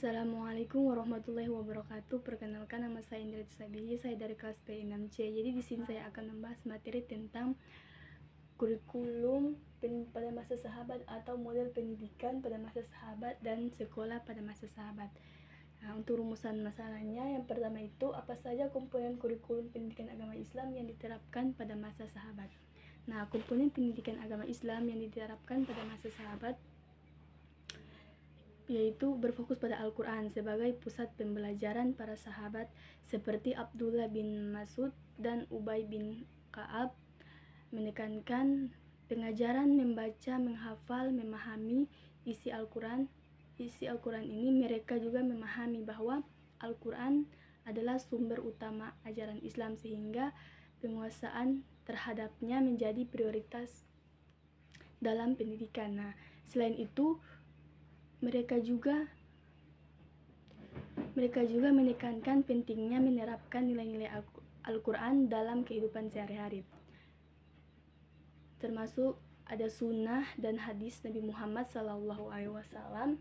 Assalamualaikum warahmatullahi wabarakatuh. Perkenalkan, nama saya Indra Sabihi, saya dari kelas P6C. Jadi di sini saya akan membahas materi tentang kurikulum pada masa sahabat atau model pendidikan pada masa sahabat dan sekolah pada masa sahabat. Nah, untuk rumusan masalahnya, yang pertama itu apa saja komponen kurikulum pendidikan agama Islam yang diterapkan pada masa sahabat. Nah, komponen pendidikan agama Islam yang diterapkan pada masa sahabat yaitu berfokus pada Al-Quran sebagai pusat pembelajaran para sahabat seperti Abdullah bin Mas'ud dan Ubay bin Ka'ab, menekankan pengajaran membaca, menghafal, memahami isi Al-Quran. Isi Al-Quran ini mereka juga memahami bahwa Al-Quran adalah sumber utama ajaran Islam, sehingga penguasaan terhadapnya menjadi prioritas dalam pendidikan. Nah, selain itu mereka juga menekankan pentingnya menerapkan nilai-nilai Al-Quran dalam kehidupan sehari-hari, termasuk ada sunnah dan hadis Nabi Muhammad SAW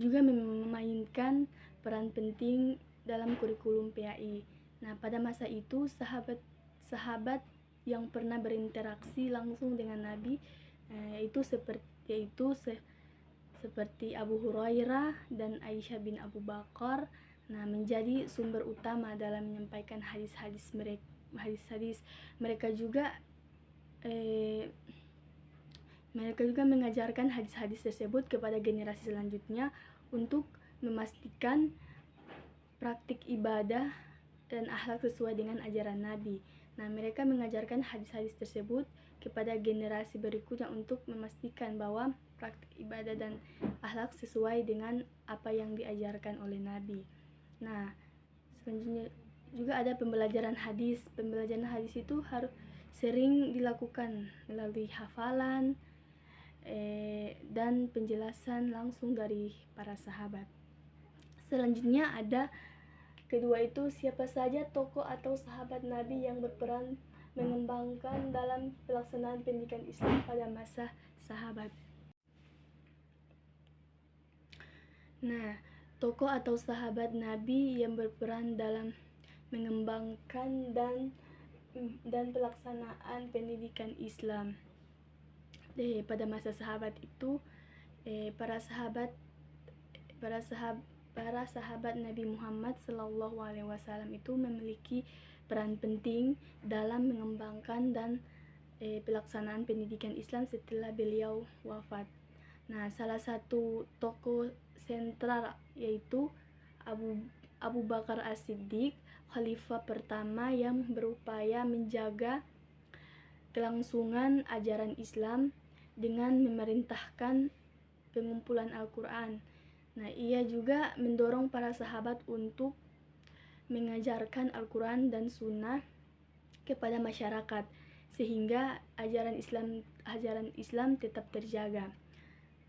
juga memainkan peran penting dalam kurikulum PAI. Nah, pada masa itu sahabat yang pernah berinteraksi langsung dengan Nabi yaitu seperti Abu Hurairah dan Aisyah bin Abu Bakar, menjadi sumber utama dalam menyampaikan hadis-hadis mereka juga mengajarkan hadis-hadis tersebut kepada generasi selanjutnya untuk memastikan praktik ibadah dan akhlak sesuai dengan ajaran Nabi. Nah, mereka mengajarkan hadis-hadis tersebut kepada generasi berikutnya untuk memastikan bahwa praktik ibadah dan akhlak sesuai dengan apa yang diajarkan oleh Nabi. Nah, selanjutnya juga ada pembelajaran hadis. Pembelajaran hadis itu harus sering dilakukan melalui hafalan dan penjelasan langsung dari para sahabat. Selanjutnya ada kedua itu, siapa saja tokoh atau sahabat Nabi yang berperan mengembangkan dalam pelaksanaan pendidikan Islam pada masa sahabat. Nah, tokoh atau sahabat Nabi yang berperan dalam mengembangkan dan pelaksanaan pendidikan Islam pada masa sahabat itu para sahabat Nabi Muhammad SAW itu memiliki peran penting dalam mengembangkan dan pelaksanaan pendidikan Islam setelah beliau wafat. Nah, salah satu tokoh sentral yaitu Abu Bakar As-Siddiq, khalifah pertama yang berupaya menjaga kelangsungan ajaran Islam dengan memerintahkan pengumpulan Al-Quran. Nah, ia juga mendorong para sahabat untuk mengajarkan Al-Quran dan Sunnah kepada masyarakat sehingga ajaran Islam tetap terjaga.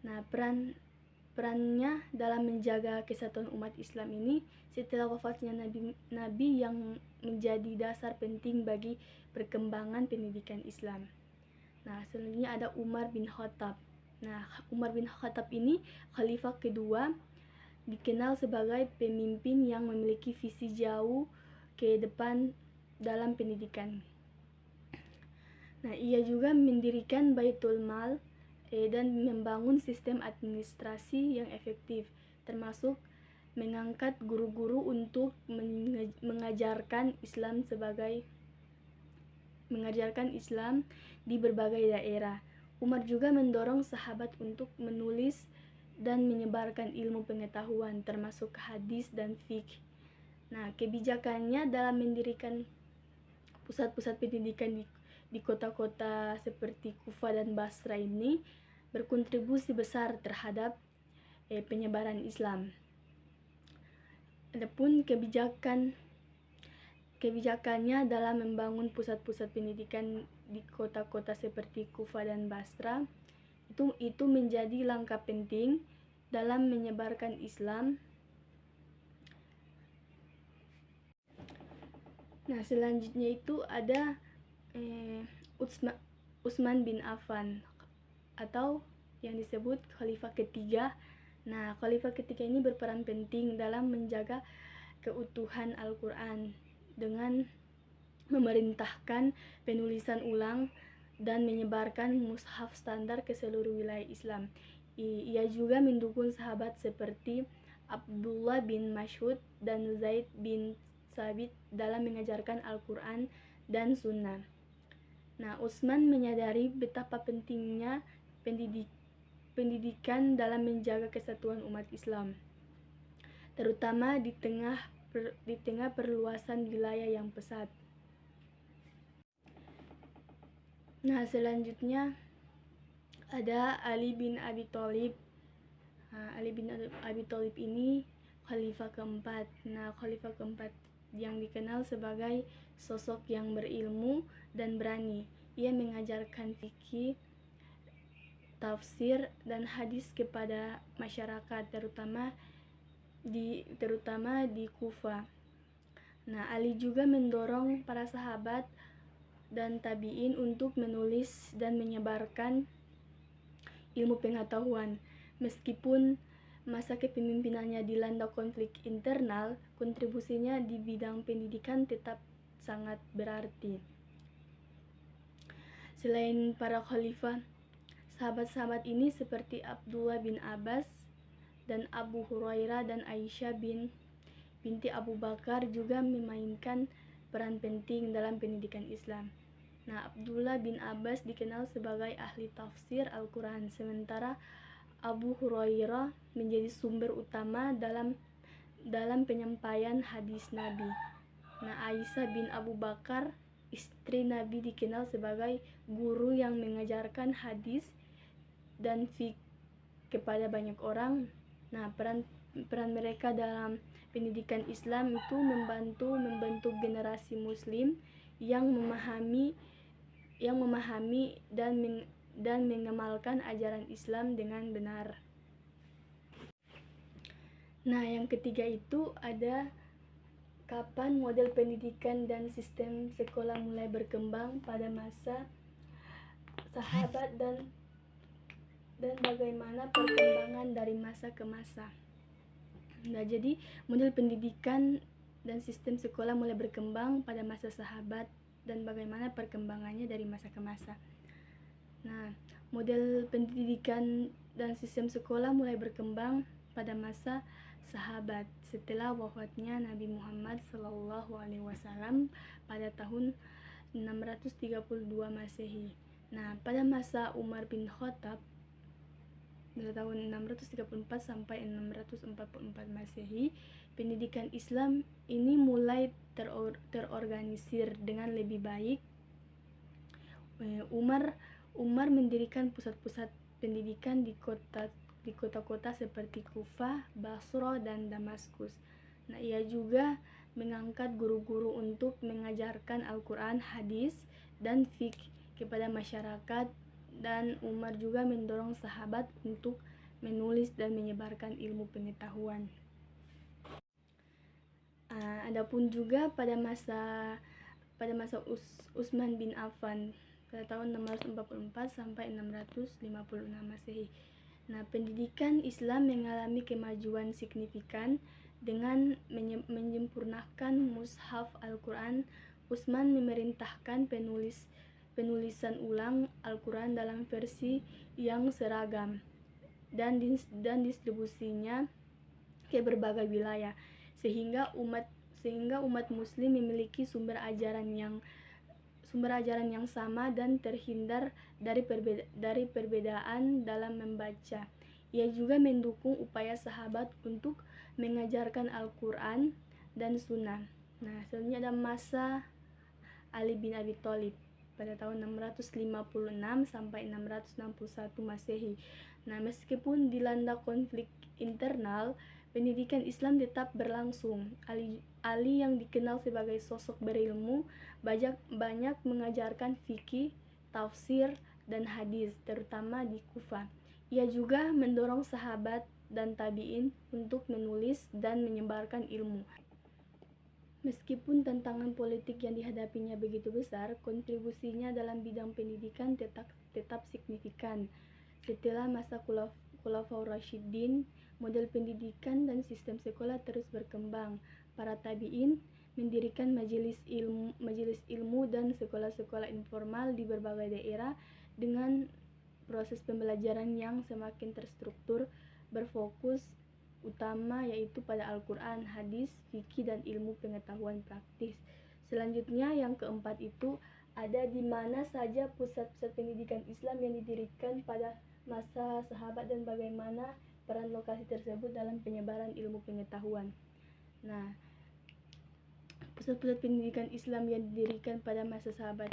Nah, perannya dalam menjaga kesatuan umat Islam ini setelah wafatnya Nabi yang menjadi dasar penting bagi perkembangan pendidikan Islam. Nah, selanjutnya ada Umar bin Khattab. Nah, Umar bin Khattab ini khalifah kedua, dikenal sebagai pemimpin yang memiliki visi jauh ke depan dalam pendidikan. Nah, ia juga mendirikan Baitul Mal dan membangun sistem administrasi yang efektif, termasuk mengangkat guru-guru untuk mengajarkan Islam di berbagai daerah. Umar juga mendorong sahabat untuk menulis dan menyebarkan ilmu pengetahuan termasuk hadis dan fiqh. Nah, kebijakannya dalam mendirikan pusat-pusat pendidikan di kota-kota seperti Kufah dan Basra ini berkontribusi besar terhadap penyebaran Islam. Adapun kebijakannya dalam membangun pusat-pusat pendidikan di kota-kota seperti Kufah dan Basra itu menjadi langkah penting dalam menyebarkan Islam. Nah, selanjutnya itu ada Utsman bin Affan atau yang disebut khalifah ketiga Nah, khalifah ketiga ini berperan penting dalam menjaga keutuhan Al-Quran dengan memerintahkan penulisan ulang dan menyebarkan mushaf standar ke seluruh wilayah Islam. Ia juga mendukung sahabat seperti Abdullah bin Mas'ud dan Zaid bin Sabit dalam mengajarkan Al-Quran dan Sunnah. Nah, Utsman menyadari betapa pentingnya pendidikan dalam menjaga kesatuan umat Islam, terutama di tengah perluasan wilayah yang pesat. Nah, selanjutnya ada Ali bin Abi Thalib. Ali bin Abi Thalib ini khalifah keempat. Nah, khalifah keempat yang dikenal sebagai sosok yang berilmu dan berani. Ia mengajarkan fikih, tafsir, dan hadis kepada masyarakat, terutama di Kufah. Nah, Ali juga mendorong para sahabat dan tabi'in untuk menulis dan menyebarkan ilmu pengetahuan. Meskipun masa kepemimpinannya dilanda konflik internal, kontribusinya di bidang pendidikan tetap sangat berarti. Selain para khalifah, sahabat-sahabat ini seperti Abdullah bin Abbas dan Abu Hurairah dan Aisyah binti Abu Bakar juga memainkan peran penting dalam pendidikan Islam. Nah, Abdullah bin Abbas dikenal sebagai ahli tafsir Al-Quran, sementara Abu Hurairah menjadi sumber utama dalam penyampaian hadis Nabi. Nah, Aisyah bin Abu Bakar, istri Nabi, dikenal sebagai guru yang mengajarkan hadis dan fiqh kepada banyak orang. Nah, peran mereka dalam pendidikan Islam itu membantu generasi muslim yang memahami dan mengamalkan ajaran Islam dengan benar. Nah, yang ketiga itu ada kapan model pendidikan dan sistem sekolah mulai berkembang pada masa sahabat dan bagaimana perkembangan dari masa ke masa. Nah, jadi model pendidikan dan sistem sekolah mulai berkembang pada masa sahabat dan bagaimana perkembangannya dari masa ke masa. Nah, model pendidikan dan sistem sekolah mulai berkembang pada masa sahabat setelah wafatnya Nabi Muhammad SAW pada tahun 632 Masehi. Nah, pada masa Umar bin Khattab pada tahun 634 sampai 644 Masehi, pendidikan Islam ini mulai terorganisir dengan lebih baik. Umar mendirikan pusat-pusat pendidikan di kota-kota seperti Kufah, Basra, dan Damaskus. Nah, ia juga mengangkat guru-guru untuk mengajarkan Al-Quran, hadis, dan fiqh kepada masyarakat, dan Umar juga mendorong sahabat untuk menulis dan menyebarkan ilmu pengetahuan. Adapun juga pada masa Utsman bin Affan pada tahun 644 sampai 656 Masehi. Nah, pendidikan Islam mengalami kemajuan signifikan dengan menyempurnakan mushaf Al-Quran. Utsman memerintahkan penulisan ulang Al-Quran dalam versi yang seragam dan distribusinya ke berbagai wilayah, sehingga umat muslim memiliki sumber ajaran yang sama dan terhindar dari perbedaan dalam membaca. Ia juga mendukung upaya sahabat untuk mengajarkan Al-Quran dan Sunnah. Nah, selanjutnya ada masa Ali bin Abi Thalib pada tahun 656 sampai 661 Masehi. Nah, meskipun dilanda konflik internal, pendidikan Islam tetap berlangsung. Ali yang dikenal sebagai sosok berilmu banyak mengajarkan fikih, tafsir, dan hadis, terutama di Kufah. Ia juga mendorong sahabat dan tabi'in untuk menulis dan menyebarkan ilmu. Meskipun tantangan politik yang dihadapinya begitu besar, kontribusinya dalam bidang pendidikan tetap signifikan. Setelah masa Khulafaur Rasyidin, model pendidikan dan sistem sekolah terus berkembang. Para tabi'in mendirikan majelis ilmu dan sekolah-sekolah informal di berbagai daerah dengan proses pembelajaran yang semakin terstruktur, berfokus utama yaitu pada Al-Quran, hadis, fikih, dan ilmu pengetahuan praktis. Selanjutnya yang keempat itu ada di mana saja pusat-pusat pendidikan Islam yang didirikan pada masa sahabat dan bagaimana peran lokasi tersebut dalam penyebaran ilmu pengetahuan. Nah, pusat-pusat pendidikan Islam yang didirikan pada masa sahabat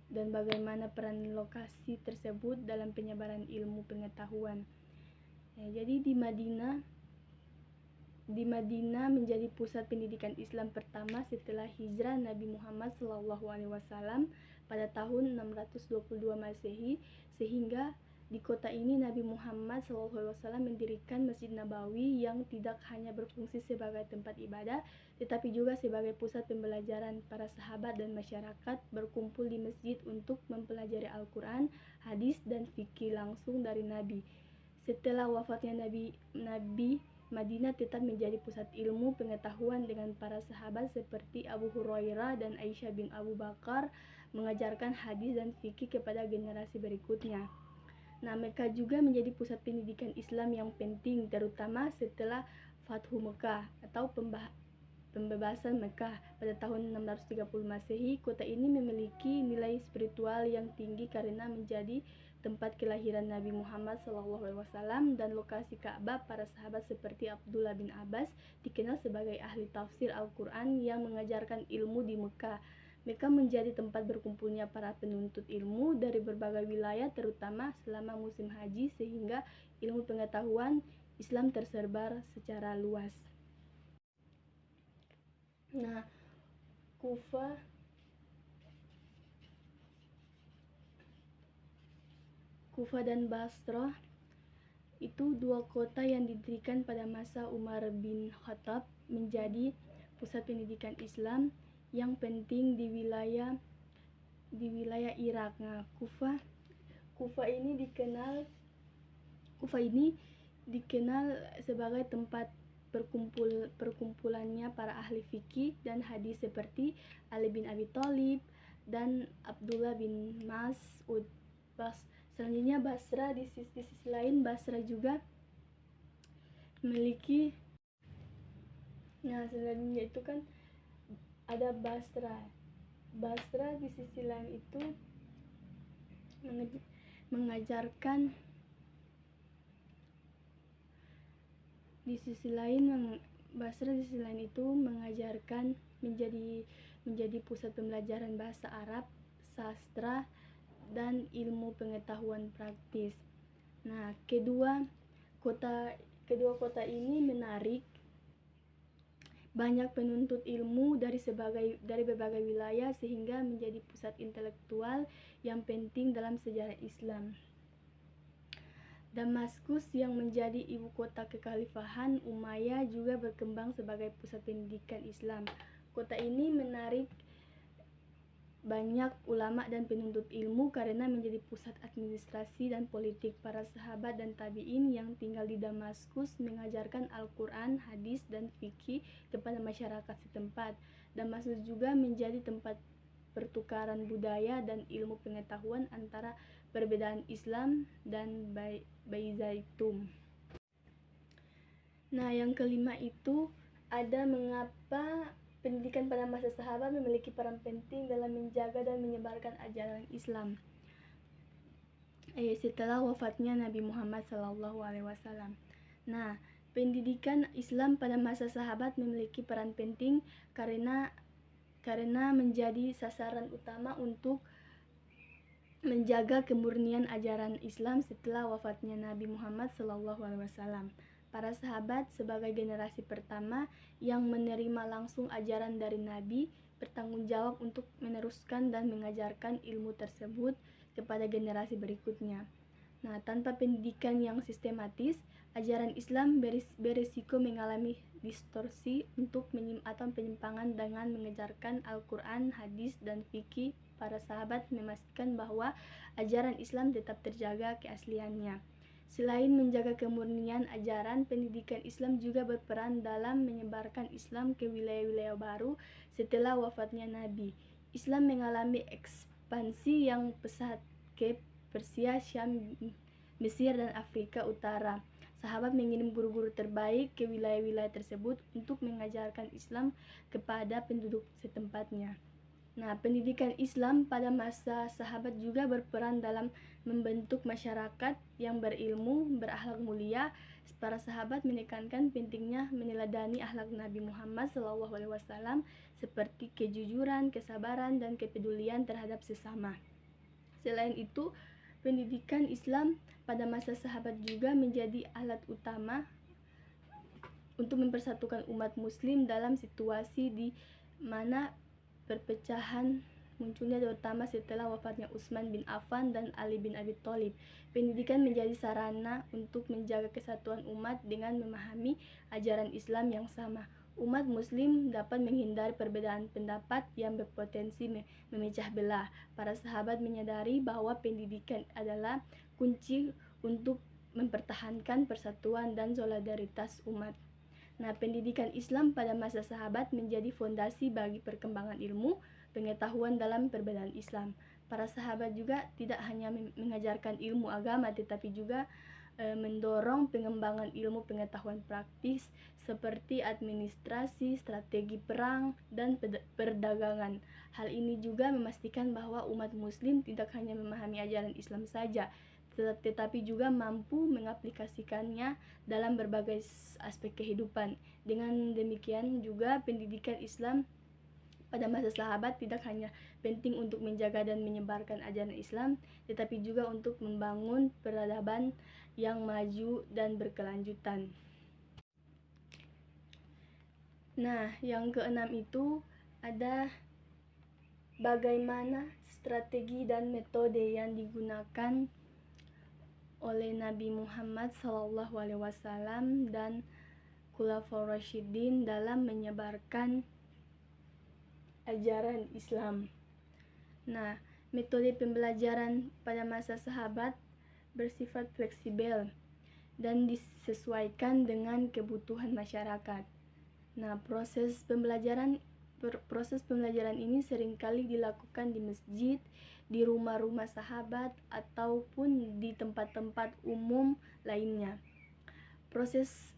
dan bagaimana peran lokasi tersebut dalam penyebaran ilmu pengetahuan. Jadi di Madinah menjadi pusat pendidikan Islam pertama setelah hijrah Nabi Muhammad SAW pada tahun 622 Masehi, sehingga di kota ini Nabi Muhammad SAW mendirikan Masjid Nabawi yang tidak hanya berfungsi sebagai tempat ibadah, tetapi juga sebagai pusat pembelajaran. Para sahabat dan masyarakat berkumpul di masjid untuk mempelajari Al-Quran, hadis, dan fikih langsung dari Nabi. Setelah wafatnya Nabi, Madinah tetap menjadi pusat ilmu pengetahuan dengan para sahabat seperti Abu Hurairah dan Aisyah bin Abu Bakar mengajarkan hadis dan fikih kepada generasi berikutnya. Nah, Mekah juga menjadi pusat pendidikan Islam yang penting, terutama setelah Fathu Mekah atau pembebasan Mekah pada tahun 630 Masehi. Kota ini memiliki nilai spiritual yang tinggi karena menjadi tempat kelahiran Nabi Muhammad SAW dan lokasi Ka'bah. Para sahabat seperti Abdullah bin Abbas dikenal sebagai ahli tafsir Al-Quran yang mengajarkan ilmu di Mekah. Mekah menjadi tempat berkumpulnya para penuntut ilmu dari berbagai wilayah, terutama selama musim haji, sehingga ilmu pengetahuan Islam tersebar secara luas. Nah, Kufah dan Basrah itu dua kota yang didirikan pada masa Umar bin Khattab menjadi pusat pendidikan Islam yang penting di wilayah Irak. Nah, Kufah ini dikenal sebagai tempat perkumpulannya para ahli fikih dan hadis seperti Ali bin Abi Thalib dan Abdullah bin Mas'ud. Selanjutnya Basra, di sisi lain Basra juga memiliki, nah selanjutnya itu kan ada Basra di sisi lain itu mengajarkan menjadi pusat pembelajaran bahasa Arab, sastra, dan ilmu pengetahuan praktis. Nah, kedua kota ini menarik banyak penuntut ilmu dari berbagai wilayah sehingga menjadi pusat intelektual yang penting dalam sejarah Islam. Damaskus yang menjadi ibu kota kekhalifahan Umayyah juga berkembang sebagai pusat pendidikan Islam. Kota ini menarik banyak ulama dan penuntut ilmu karena menjadi pusat administrasi dan politik. Para sahabat dan tabi'in yang tinggal di Damaskus mengajarkan Al-Quran, hadis, dan fikih kepada masyarakat setempat. Damaskus juga menjadi tempat pertukaran budaya dan ilmu pengetahuan antara perbedaan Islam dan Byzantium. Nah, yang kelima itu ada mengapa pendidikan pada masa sahabat memiliki peran penting dalam menjaga dan menyebarkan ajaran Islam setelah wafatnya Nabi Muhammad SAW. Nah, pendidikan Islam pada masa sahabat memiliki peran penting karena menjadi sasaran utama untuk menjaga kemurnian ajaran Islam setelah wafatnya Nabi Muhammad SAW. Para sahabat sebagai generasi pertama yang menerima langsung ajaran dari Nabi bertanggung jawab untuk meneruskan dan mengajarkan ilmu tersebut kepada generasi berikutnya. Nah, tanpa pendidikan yang sistematis, ajaran Islam berisiko mengalami distorsi atau penyimpangan. Dengan mengajarkan Al-Quran, hadis, dan fikih, para sahabat memastikan bahwa ajaran Islam tetap terjaga keasliannya. Selain menjaga kemurnian ajaran, pendidikan Islam juga berperan dalam menyebarkan Islam ke wilayah-wilayah baru setelah wafatnya Nabi. Islam mengalami ekspansi yang pesat ke Persia, Syam, Mesir, dan Afrika Utara. Sahabat mengirim guru-guru terbaik ke wilayah-wilayah tersebut untuk mengajarkan Islam kepada penduduk setempatnya. Nah, pendidikan Islam pada masa sahabat juga berperan dalam membentuk masyarakat yang berilmu, berakhlak mulia. Para sahabat menekankan pentingnya meneladani akhlak Nabi Muhammad SAW seperti kejujuran, kesabaran, dan kepedulian terhadap sesama. Selain itu, pendidikan Islam pada masa sahabat juga menjadi alat utama untuk mempersatukan umat muslim dalam situasi di mana perpecahan munculnya terutama setelah wafatnya Utsman bin Affan dan Ali bin Abi Thalib. Pendidikan menjadi sarana untuk menjaga kesatuan umat dengan memahami ajaran Islam yang sama. Umat muslim dapat menghindari perbedaan pendapat yang berpotensi memecah belah. Para sahabat menyadari bahwa pendidikan adalah kunci untuk mempertahankan persatuan dan solidaritas umat. Nah, pendidikan Islam pada masa sahabat menjadi fondasi bagi perkembangan ilmu, pengetahuan dalam perbedaan Islam. Para sahabat juga tidak hanya mengajarkan ilmu agama, tetapi juga mendorong pengembangan ilmu pengetahuan praktis seperti administrasi, strategi perang, dan perdagangan. Hal ini juga memastikan bahwa umat muslim tidak hanya memahami ajaran Islam saja, tetapi juga mampu mengaplikasikannya dalam berbagai aspek kehidupan. Dengan demikian juga pendidikan Islam pada masa sahabat tidak hanya penting untuk menjaga dan menyebarkan ajaran Islam, tetapi juga untuk membangun peradaban yang maju dan berkelanjutan. Nah, yang keenam itu ada bagaimana strategi dan metode yang digunakan oleh Nabi Muhammad SAW dan Khulafaur Rasyidin dalam menyebarkan ajaran Islam. Nah, metode pembelajaran pada masa sahabat bersifat fleksibel dan disesuaikan dengan kebutuhan masyarakat. Nah, proses pembelajaran ini seringkali dilakukan di masjid, di rumah-rumah sahabat, ataupun di tempat-tempat umum lainnya. Proses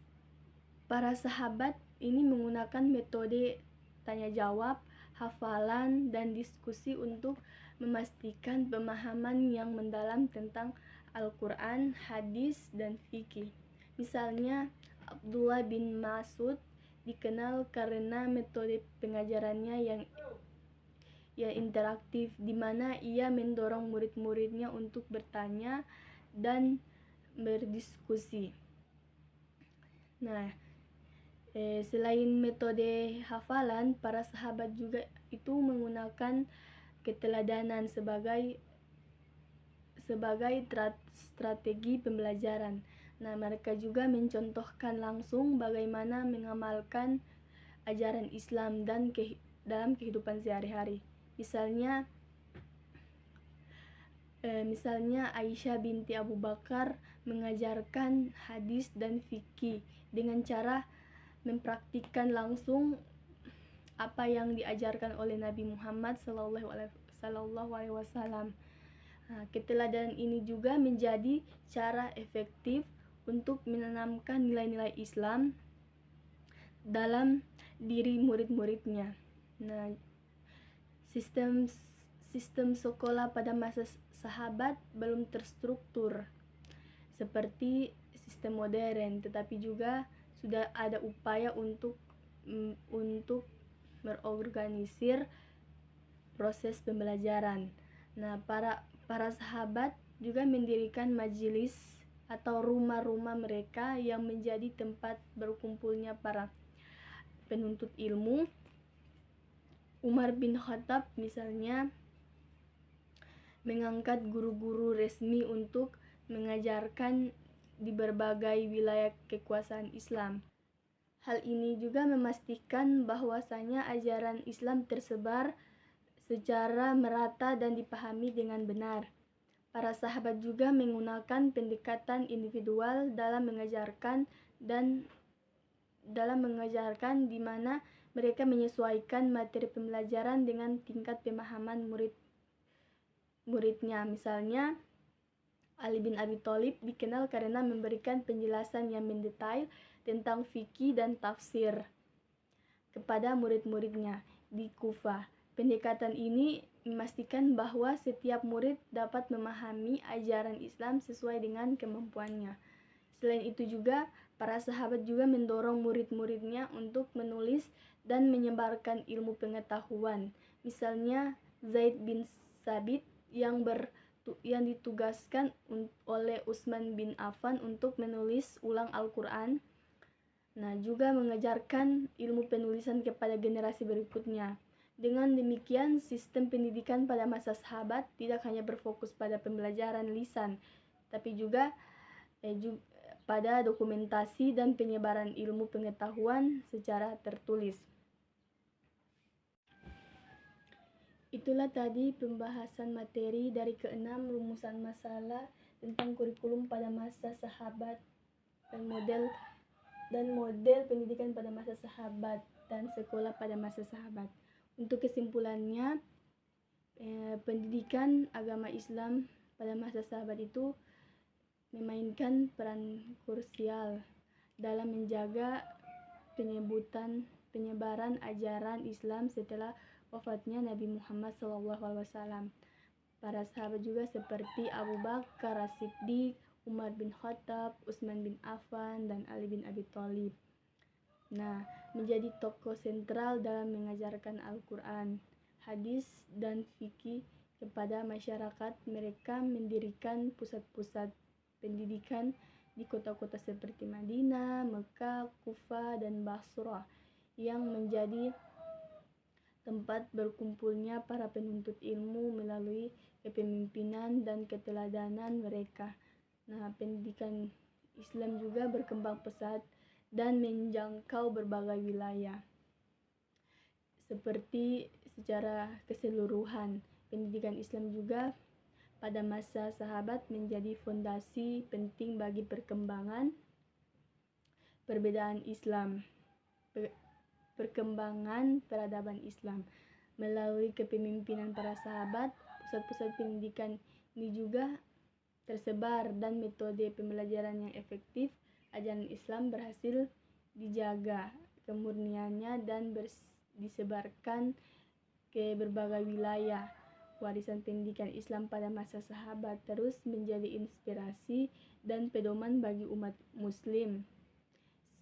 para sahabat ini menggunakan metode tanya jawab, hafalan, dan diskusi untuk memastikan pemahaman yang mendalam tentang Al-Quran, hadis, dan fikih. Misalnya, Abdullah bin Mas'ud dikenal karena metode pengajarannya yang interaktif, di mana ia mendorong murid-muridnya untuk bertanya dan berdiskusi. Nah, selain metode hafalan, para sahabat juga itu menggunakan keteladanan sebagai strategi pembelajaran. Nah, mereka juga mencontohkan langsung bagaimana mengamalkan ajaran Islam dan dalam kehidupan sehari-hari. Misalnya Aisyah binti Abu Bakar mengajarkan hadis dan fikih dengan cara mempraktikkan langsung apa yang diajarkan oleh Nabi Muhammad SAW. Nah, keteladanan ini juga menjadi cara efektif untuk menanamkan nilai-nilai Islam dalam diri murid-muridnya. Nah, sistem sekolah pada masa sahabat belum terstruktur seperti sistem modern, tetapi juga sudah ada upaya untuk mengorganisir proses pembelajaran. Nah, para sahabat juga mendirikan majelis atau rumah-rumah mereka yang menjadi tempat berkumpulnya para penuntut ilmu. Umar bin Khattab misalnya mengangkat guru-guru resmi untuk mengajarkan di berbagai wilayah kekuasaan Islam. Hal ini juga memastikan bahwasanya ajaran Islam tersebar secara merata dan dipahami dengan benar. Para sahabat juga menggunakan pendekatan individual dalam mengajarkan di mana mereka menyesuaikan materi pembelajaran dengan tingkat pemahaman muridnya. Misalnya, Ali bin Abi Thalib dikenal karena memberikan penjelasan yang mendetail tentang fikih dan tafsir kepada murid-muridnya di Kufah. Pendekatan ini memastikan bahwa setiap murid dapat memahami ajaran Islam sesuai dengan kemampuannya. Selain itu juga, para sahabat juga mendorong murid-muridnya untuk menulis dan menyebarkan ilmu pengetahuan. Misalnya, Zaid bin Sabit yang ditugaskan oleh Utsman bin Affan untuk menulis ulang Al-Quran. Juga mengajarkan ilmu penulisan kepada generasi berikutnya. Dengan demikian, sistem pendidikan pada masa sahabat tidak hanya berfokus pada pembelajaran lisan, tapi juga pada dokumentasi dan penyebaran ilmu pengetahuan secara tertulis. Itulah tadi pembahasan materi dari ke-6 rumusan masalah tentang kurikulum pada masa sahabat dan model pendidikan pada masa sahabat dan sekolah pada masa sahabat. Untuk kesimpulannya, pendidikan agama Islam pada masa sahabat itu memainkan peran krusial dalam menjaga penyebaran ajaran Islam setelah wafatnya Nabi Muhammad SAW. Para sahabat juga seperti Abu Bakar As-Siddiq, Umar bin Khattab, Utsman bin Affan, dan Ali bin Abi Thalib. Menjadi tokoh sentral dalam mengajarkan Al-Quran, hadis, dan fikih kepada masyarakat. Mereka mendirikan pusat-pusat pendidikan di kota-kota seperti Madinah, Mekah, Kufah, dan Basrah yang menjadi tempat berkumpulnya para penuntut ilmu melalui kepemimpinan dan keteladanan mereka. Pendidikan Islam juga berkembang pesat dan menjangkau berbagai wilayah. Seperti secara keseluruhan, pendidikan Islam juga pada masa sahabat menjadi fondasi penting bagi perkembangan peradaban Islam. Melalui kepemimpinan para sahabat, pusat-pusat pendidikan ini juga tersebar dan metode pembelajaran yang efektif ajaran Islam berhasil dijaga kemurniannya dan disebarkan ke berbagai wilayah. Warisan pendidikan Islam pada masa sahabat terus menjadi inspirasi dan pedoman bagi umat muslim,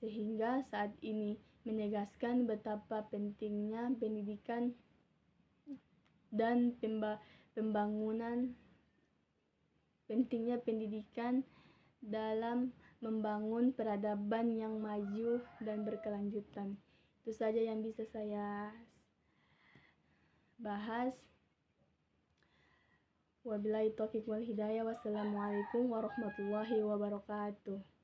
sehingga saat ini menegaskan betapa pentingnya pendidikan dan dalam membangun peradaban yang maju dan berkelanjutan. Itu saja yang bisa saya bahas. Wabillahi taufiq wal hidayah. Wassalamualaikum warahmatullahi wabarakatuh.